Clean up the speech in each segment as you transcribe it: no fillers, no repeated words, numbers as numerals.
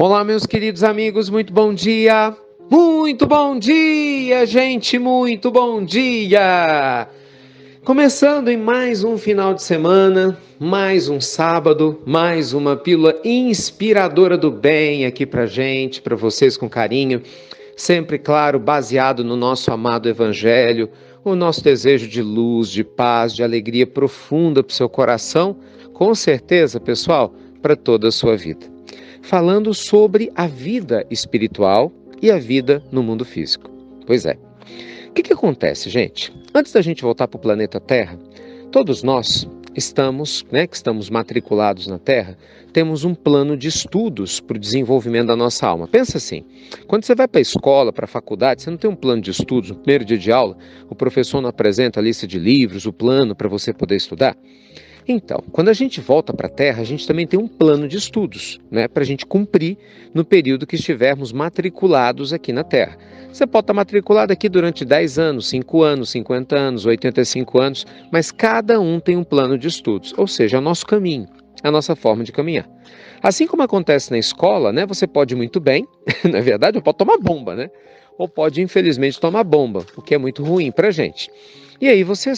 Olá, meus queridos amigos, muito bom dia! Muito bom dia, gente, muito bom dia! Começando em mais um final de semana, mais um sábado, mais uma pílula inspiradora do bem aqui pra gente, pra vocês com carinho, sempre, claro, baseado no nosso amado Evangelho, o nosso desejo de luz, de paz, de alegria profunda pro seu coração, com certeza, pessoal, para toda a sua vida. Falando sobre a vida espiritual e a vida no mundo físico. Pois é. O que acontece, gente? Antes da gente voltar para o planeta Terra, todos nós que estamos matriculados na Terra, temos um plano de estudos para o desenvolvimento da nossa alma. Pensa assim, quando você vai para a escola, para a faculdade, você não tem um plano de estudos, no primeiro dia de aula, o professor não apresenta a lista de livros, o plano para você poder estudar? Então, quando a gente volta para a Terra, a gente também tem um plano de estudos, para a gente cumprir no período que estivermos matriculados aqui na Terra. Você pode estar matriculado aqui durante 10 anos, 5 anos, 50 anos, 85 anos, mas cada um tem um plano de estudos, ou seja, é o nosso caminho, a nossa forma de caminhar. Assim como acontece na escola, você pode ir muito bem, na verdade, ou pode tomar bomba, ou pode, infelizmente, tomar bomba, o que é muito ruim para a gente. E aí você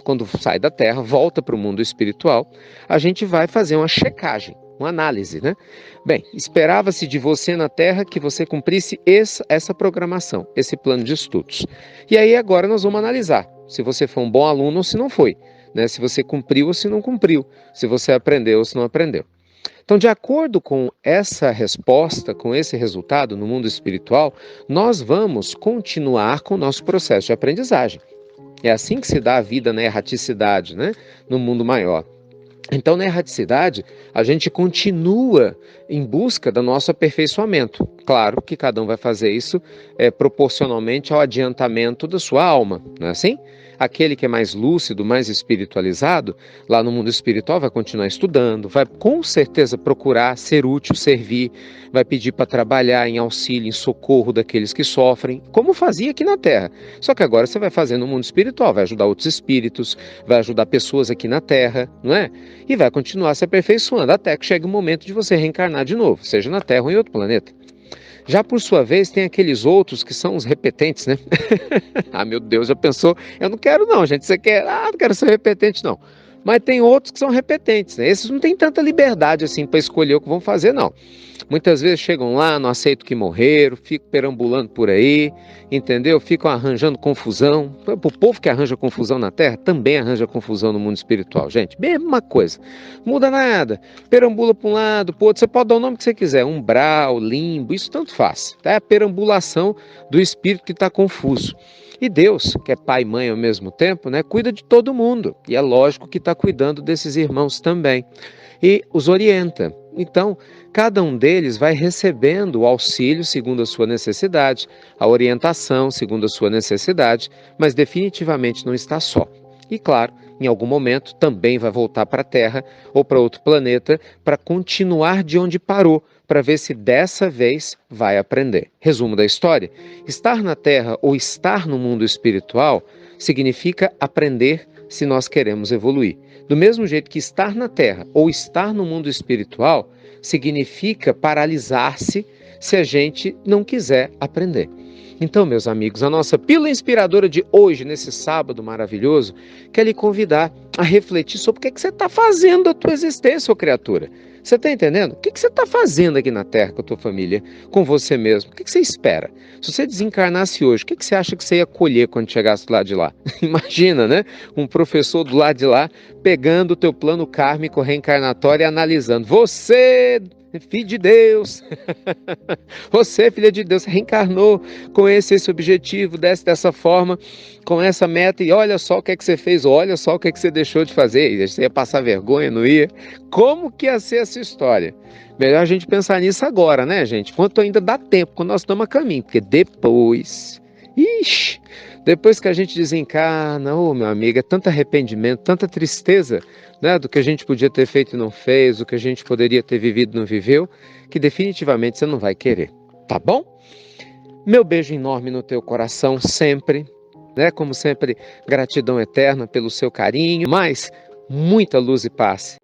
quando sai da Terra, volta para o mundo espiritual, a gente vai fazer uma checagem, uma análise, Bem, esperava-se de você na Terra que você cumprisse essa programação, esse plano de estudos. E aí agora nós vamos analisar se você foi um bom aluno ou se não foi, se você cumpriu ou se não cumpriu, se você aprendeu ou se não aprendeu. Então, de acordo com essa resposta, com esse resultado no mundo espiritual, nós vamos continuar com o nosso processo de aprendizagem. É assim que se dá a vida na erraticidade, no mundo maior. Então, na erraticidade, a gente continua em busca do nosso aperfeiçoamento. Claro que cada um vai fazer isso proporcionalmente ao adiantamento da sua alma, não é assim? Aquele que é mais lúcido, mais espiritualizado, lá no mundo espiritual vai continuar estudando, vai com certeza procurar ser útil, servir, vai pedir para trabalhar em auxílio, em socorro daqueles que sofrem, como fazia aqui na Terra. Só que agora você vai fazer no mundo espiritual, vai ajudar outros espíritos, vai ajudar pessoas aqui na Terra, não é? E vai continuar se aperfeiçoando até que chegue o momento de você reencarnar de novo, seja na Terra ou em outro planeta. Já por sua vez, tem aqueles outros que são os repetentes, Ah, meu Deus, já pensou? Eu não quero não, gente. Você quer? Ah, não quero ser repetente, não. Mas tem outros que são repetentes, Esses não têm tanta liberdade assim para escolher o que vão fazer, não. Muitas vezes chegam lá, não aceitam que morreram, ficam perambulando por aí, entendeu? Ficam arranjando confusão. O povo que arranja confusão na Terra também arranja confusão no mundo espiritual, gente. Mesma coisa. Muda nada. Perambula para um lado, para o outro. Você pode dar o nome que você quiser. Umbral, limbo, isso tanto faz. É a perambulação do espírito que está confuso. E Deus, que é pai e mãe ao mesmo tempo, cuida de todo mundo. E é lógico que está cuidando desses irmãos também. E os orienta. Então, cada um deles vai recebendo o auxílio segundo a sua necessidade, a orientação segundo a sua necessidade, mas definitivamente não está só. E claro, em algum momento também vai voltar para a Terra ou para outro planeta para continuar de onde parou, para ver se dessa vez vai aprender. Resumo da história: estar na Terra ou estar no mundo espiritual significa aprender se nós queremos evoluir. Do mesmo jeito que estar na Terra ou estar no mundo espiritual significa paralisar-se se a gente não quiser aprender. Então, meus amigos, a nossa pílula inspiradora de hoje, nesse sábado maravilhoso, quer lhe convidar a refletir sobre o que você está fazendo da tua existência, ô criatura. Você está entendendo? O que você está fazendo aqui na Terra com a tua família, com você mesmo? O que você espera? Se você desencarnasse hoje, o que você acha que você ia colher quando chegasse do lado de lá? Imagina, Um professor do lado de lá pegando o teu plano kármico reencarnatório e analisando. Você, filho de Deus, você, filha de Deus, reencarnou com esse objetivo, dessa forma, com essa meta, e olha só o que é que você fez, olha só o que é que você deixou de fazer. Você ia passar vergonha, não ia? Como que ia ser essa história? Melhor a gente pensar nisso agora, gente? Quanto ainda dá tempo, quando nós estamos a caminho, porque depois que a gente desencarna, meu amigo, é tanto arrependimento, tanta tristeza, do que a gente podia ter feito e não fez, do que a gente poderia ter vivido e não viveu, que definitivamente você não vai querer, tá bom? Meu beijo enorme no teu coração sempre, como sempre, gratidão eterna pelo seu carinho, mas muita luz e paz